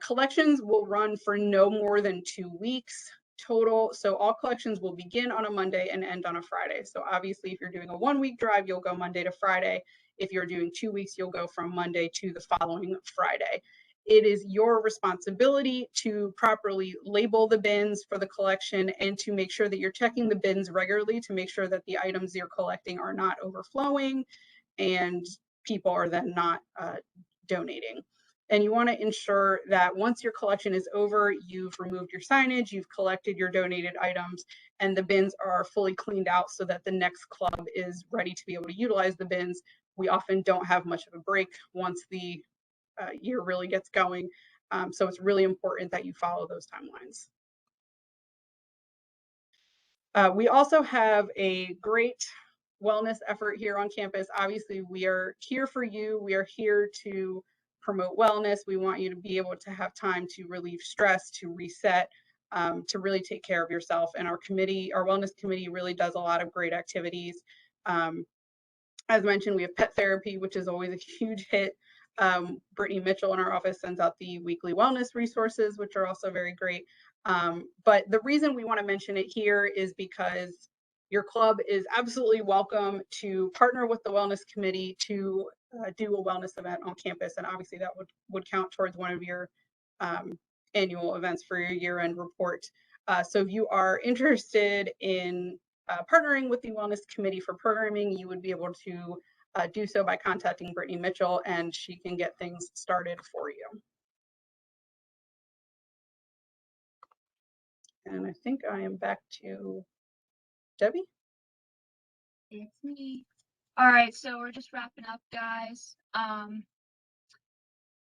Collections will run for no more than 2 weeks total. So all collections will begin on a Monday and end on a Friday. So obviously, if you're doing a 1-week drive, you'll go Monday to Friday. If you're doing 2 weeks, you'll go from Monday to the following Friday. It is your responsibility to properly label the bins for the collection and to make sure that you're checking the bins regularly to make sure that the items you're collecting are not overflowing and people are then not donating. And you want to ensure that once your collection is over, you've removed your signage, you've collected your donated items, and the bins are fully cleaned out so that the next club is ready to be able to utilize the bins. We often don't have much of a break once the year really gets going. So it's really important that you follow those timelines. We also have a great wellness effort here on campus. Obviously, we are here for you. We are here to promote wellness. We want you to be able to have time to relieve stress, to reset, to really take care of yourself. And our committee, our wellness committee, really does a lot of great activities. As mentioned, we have pet therapy, which is always a huge hit. Brittany Mitchell in our office sends out the weekly wellness resources, which are also very great. But the reason we want to mention it here is because your club is absolutely welcome to partner with the wellness committee to do a wellness event on campus. And obviously that would count towards one of your annual events for your year-end report. So if you are interested in partnering with the wellness committee for programming, you would be able to do so by contacting Brittany Mitchell, and she can get things started for you. And I think I am back to Debbie. It's me. All right, so we're just wrapping up, guys. Hold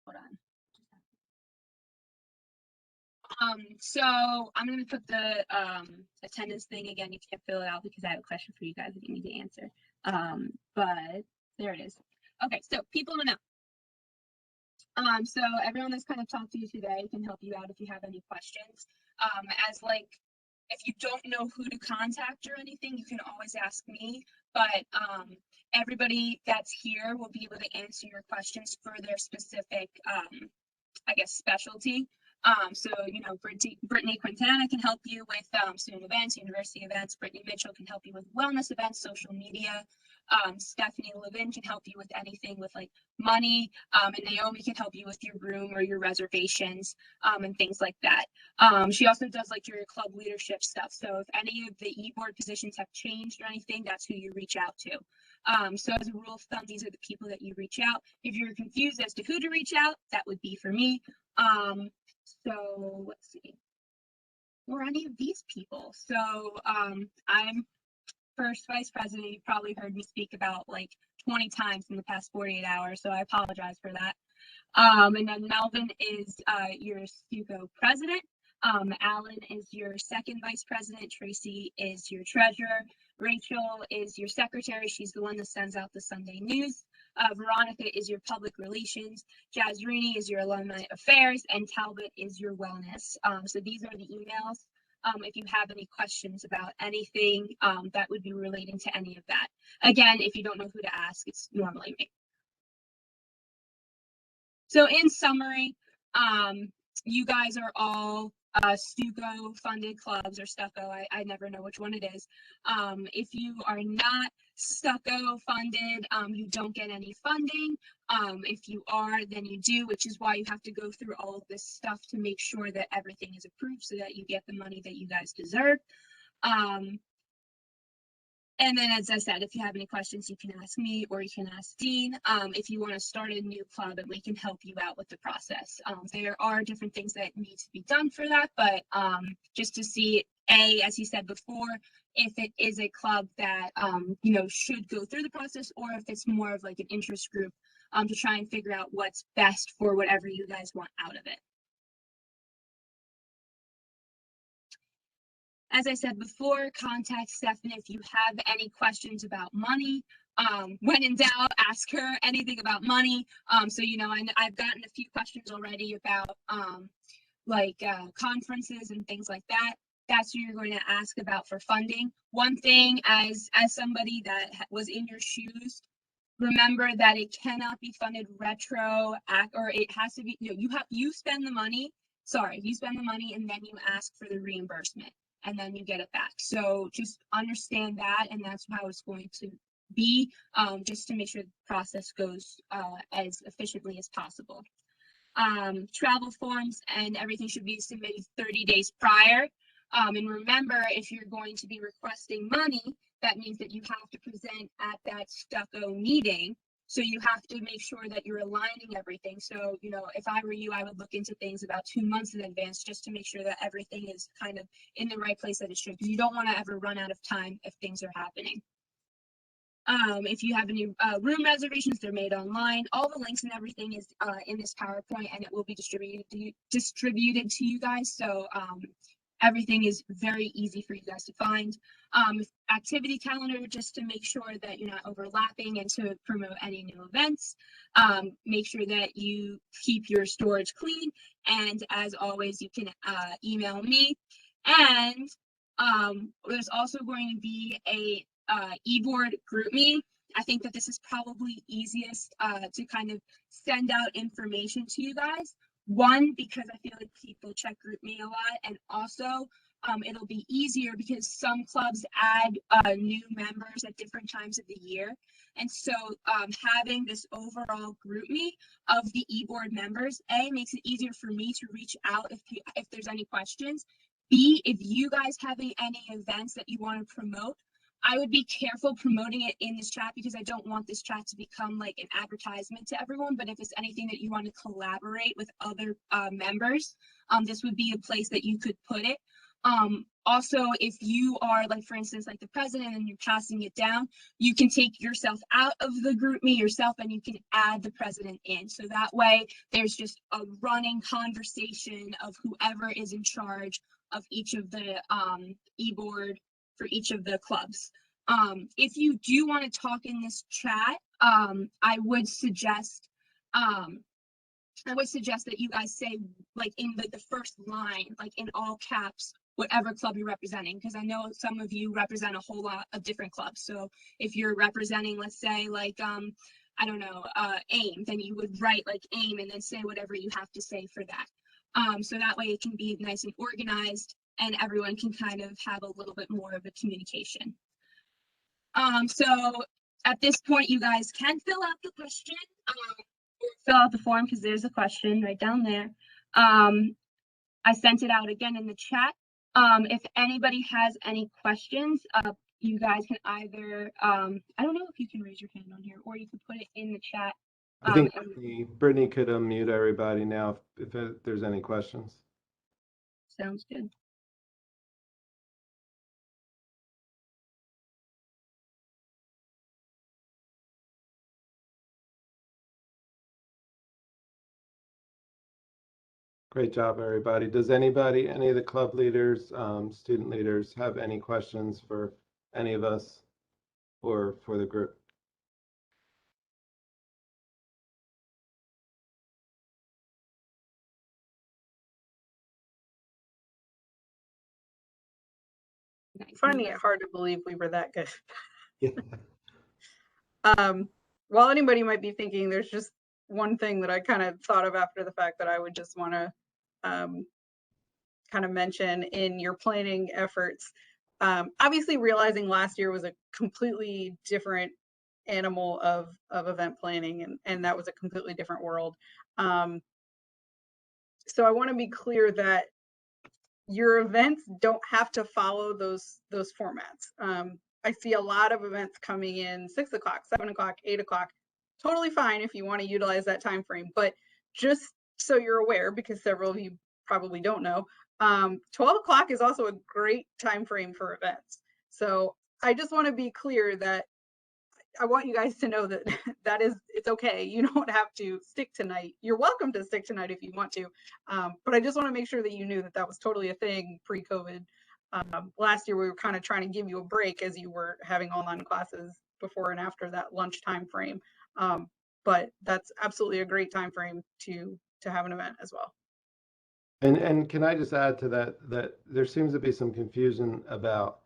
on. So I'm gonna put the attendance thing again. You can't fill it out because I have a question for you guys that you need to answer. But there it is. Okay, so people in the know. So everyone that's kind of talked to you today can help you out if you have any questions. As like, if you don't know who to contact or anything, you can always ask me. But everybody that's here will be able to answer your questions for their specific, I guess, specialty. So, you know, Brittany Quintana can help you with student events, university events. Brittany Mitchell can help you with wellness events, social media. Stephanie Levin can help you with anything with like money. And Naomi can help you with your room or your reservations and things like that. She also does like your club leadership stuff. So if any of the e-board positions have changed or anything, that's who you reach out to. So as a rule of thumb, these are the people that you reach out. If you're confused as to who to reach out, that would be for me. So let's see, or any of these people. So I'm first vice president. You've probably heard me speak about like 20 times in the past 48 hours, so I apologize for that. And then Melvin is your STUCO president. Alan is your second vice president. Tracy is your treasurer. Rachel is your secretary. She's the one that sends out the Sunday news. Veronica is your public relations. Jazrini is your alumni affairs, and Talbot is your wellness. So these are the emails. If you have any questions about anything that would be relating to any of that. Again, if you don't know who to ask, it's normally me. So in summary, you guys are all STUCO funded clubs or STUCO. I never know which one it is. If you are not STUCO funded, you don't get any funding. If you are, then you do, which is why you have to go through all of this stuff to make sure that everything is approved so that you get the money that you guys deserve. And then, as I said, if you have any questions, you can ask me or you can ask Dean. If you want to start a new club, and we can help you out with the process. There are different things that need to be done for that, but just to see, as he said before, if it is a club that you know, should go through the process, or if it's more of like an interest group to try and figure out what's best for whatever you guys want out of it. As I said before, contact Stephanie if you have any questions about money. When in doubt, ask her anything about money. So, you know, I've gotten a few questions already about conferences and things like that. That's what you're going to ask about for funding. One thing, as somebody that was in your shoes, remember that it cannot be funded or it has to be, you know, you spend the money. Sorry, you spend the money and then you ask for the reimbursement, and then you get it back. So just understand that, and that's how it's going to be, just to make sure the process goes as efficiently as possible. Travel forms and everything should be submitted 30 days prior. And remember, if you're going to be requesting money, that means that you have to present at that STUCO meeting. So you have to make sure that you're aligning everything. So, you know, if I were you, I would look into things about 2 months in advance just to make sure that everything is kind of in the right place that it should, because you don't want to ever run out of time if things are happening. If you have any room reservations, they're made online. All the links and everything is in this PowerPoint, and it will be distributed to you guys. So everything is very easy for you guys to find. Activity calendar, just to make sure that you're not overlapping and to promote any new events. Make sure that you keep your storage clean. And as always, you can email me. And there's also going to be a e-board group me. I think that this is probably easiest to kind of send out information to you guys. One, because I feel like people check group me a lot, and also it'll be easier because some clubs add new members at different times of the year. And so having this overall group me of the e-board members, A, makes it easier for me to reach out if there's any questions. B, if you guys have any events that you want to promote, I would be careful promoting it in this chat because I don't want this chat to become like an advertisement to everyone. But if it's anything that you want to collaborate with other members, this would be a place that you could put it. Also, if you are, like, for instance, like the president and you're passing it down, you can take yourself out of the group me yourself and you can add the president in. So that way there's just a running conversation of whoever is in charge of each of the e-board for each of the clubs. If you do want to talk in this chat, I would suggest that you guys say, like, in the first line, like in all caps, whatever club you're representing, because I know some of you represent a whole lot of different clubs. So if you're representing, let's say, like, I don't know, AIM, then you would write like AIM and then say whatever you have to say for that. So that way it can be nice and organized and everyone can kind of have a little bit more of a communication. So at this point, you guys can fill out the question, or fill out the form, because there's a question right down there. I sent it out again in the chat. If anybody has any questions, you guys can either, I don't know if you can raise your hand on here, or you could put it in the chat. I think Brittany could unmute everybody now if there's any questions. Sounds good. Great job, everybody. Does anybody, any of the club leaders, student leaders, have any questions for any of us or for the group? Finding it hard to believe we were that good. Yeah. While anybody might be thinking, there's just one thing that I kind of thought of after the fact that I would just want to kind of mention in your planning efforts. Obviously, realizing last year was a completely different animal of event planning, and that was a completely different world. So I want to be clear that your events don't have to follow those formats. I see a lot of events coming in 6 o'clock, 7 o'clock, 8 o'clock. Totally fine if you want to utilize that time frame, but just so you're aware, because several of you probably don't know, 12 o'clock is also a great time frame for events. So I just want to be clear that I want you guys to know that it's okay. You don't have to stick tonight. You're welcome to stick tonight if you want to. But I just want to make sure that you knew that that was totally a thing pre-COVID. Last year, we were kind of trying to give you a break as you were having online classes before and after that lunch time frame. But that's absolutely a great time frame to have an event as well. And can I just add to that there seems to be some confusion about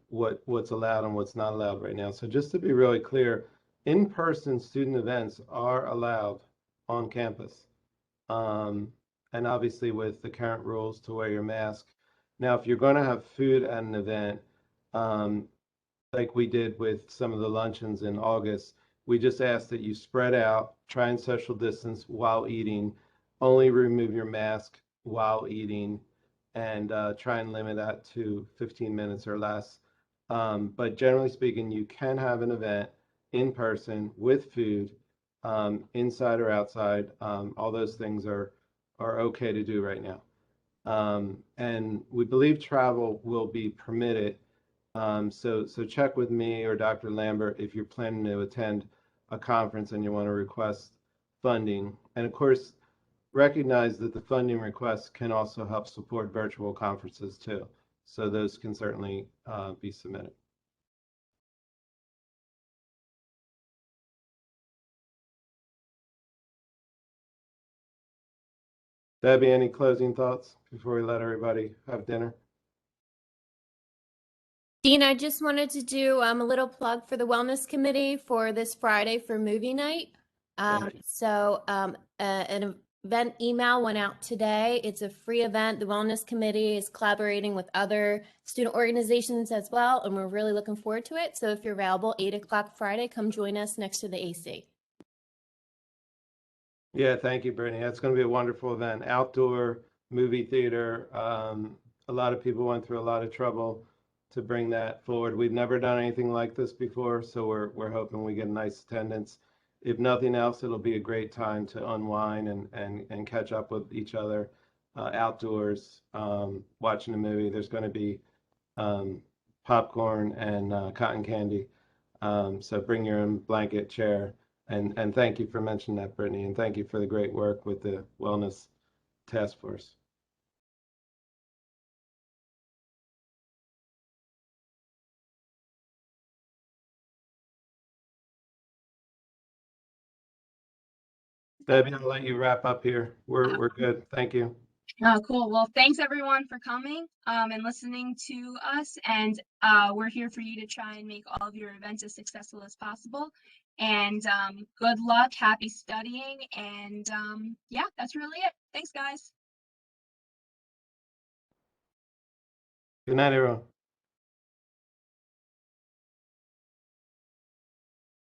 what's allowed and what's not allowed right now. So just to be really clear, in-person student events are allowed on campus. And obviously with the current rules to wear your mask. Now, if you're going to have food at an event, like we did with some of the luncheons in August, we just ask that you spread out, try and social distance while eating, only remove your mask while eating, and try and limit that to 15 minutes or less. But generally speaking, you can have an event in person with food, inside or outside. All those things are okay to do right now. And we believe travel will be permitted. So check with me or Dr. Lambert if you're planning to attend a conference and you want to request funding. And of course, recognize that the funding requests can also help support virtual conferences too. So those can certainly be submitted. Debbie, any closing thoughts before we let everybody have dinner? Dean, I just wanted to do a little plug for the Wellness Committee for this Friday for movie night. An event email went out today. It's a free event. The Wellness Committee is collaborating with other student organizations as well, and we're really looking forward to it. So if you're available, 8 o'clock Friday, come join us next to the AC. Yeah, thank you, Brittany. That's going to be a wonderful event. Outdoor movie theater. A lot of people went through a lot of trouble to bring that forward. We've never done anything like this before, so we're hoping we get a nice attendance. If nothing else, it'll be a great time to unwind and catch up with each other outdoors, watching a movie. There's going to be popcorn and cotton candy. So bring your own blanket, chair. And thank you for mentioning that, Brittany, and thank you for the great work with the Wellness Task Force. Debbie, I'll let you wrap up here. We're good. Thank you. Oh, cool. Well, thanks everyone for coming and listening to us. And we're here for you to try and make all of your events as successful as possible. And good luck, happy studying. And yeah, that's really it. Thanks, guys. Good night, everyone.